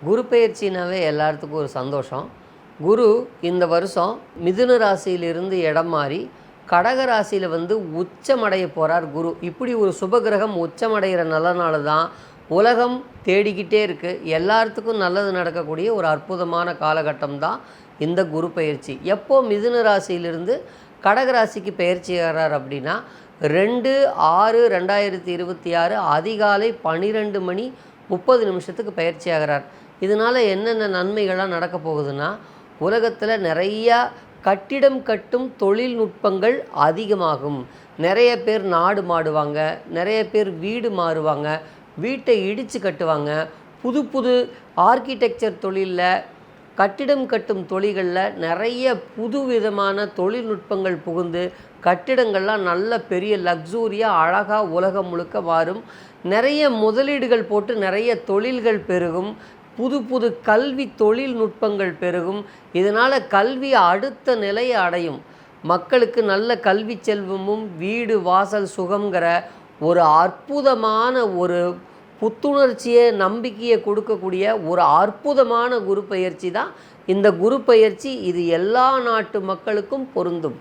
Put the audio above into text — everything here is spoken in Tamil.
குரு பெயர்ச்சினாவே எல்லாத்துக்கும் ஒரு சந்தோஷம். குரு இந்த வருஷம் மிதுன ராசியிலிருந்து இடம் மாறி கடக ராசியில் உச்சமடைய போகிறார் குரு. இப்படி ஒரு சுபகிரகம் உச்சமடைகிற நல்ல நாள் தான் உலகம் தேடிக்கிட்டே இருக்குது. எல்லாத்துக்கும் நல்லது நடக்கக்கூடிய ஒரு அற்புதமான காலகட்டம் தான் இந்த குரு பெயர்ச்சி. எப்போ மிதுன ராசியிலிருந்து கடக ராசிக்கு பெயர்ச்சி ஆகிறார் அப்படின்னா 2/6/2026 அதிகாலை 12:30 பயிற்சி ஆகிறார். இதனால் என்னென்ன நன்மைகள்லாம் நடக்க போகுதுன்னா, உலகத்தில் நிறையா கட்டிடம் கட்டும் தொழில்நுட்பங்கள் அதிகமாகும். நிறைய பேர் நாடு மாடுவாங்க, நிறைய பேர் வீடு மாறுவாங்க, வீட்டை இடித்து கட்டுவாங்க. புது புது ஆர்கிடெக்சர் தொழிலில், கட்டிடம் கட்டும் தொழில்களில் நிறைய புது விதமான தொழில்நுட்பங்கள் புகுந்து கட்டிடங்கள்லாம் நல்ல பெரிய லக்ஸூரியாக அழகாக உலகம் முழுக்க மாறும். நிறைய முதலீடுகள் போட்டு நிறைய தொழில்கள் பெருகும். புது புது கல்வி தொழில்நுட்பங்கள் பெருகும். இதனால் கல்வி அடுத்த நிலையை அடையும். மக்களுக்கு நல்ல கல்வி செல்வமும் வீடு வாசல் சுகங்கிற ஒரு அற்புதமான ஒரு புத்துணர்ச்சியை நம்பிக்கையை கொடுக்கக்கூடிய ஒரு அற்புதமான குரு பெயர்ச்சி தான் இந்த குரு பெயர்ச்சி. இது எல்லா நாட்டு மக்களுக்கும் பொருந்தும்.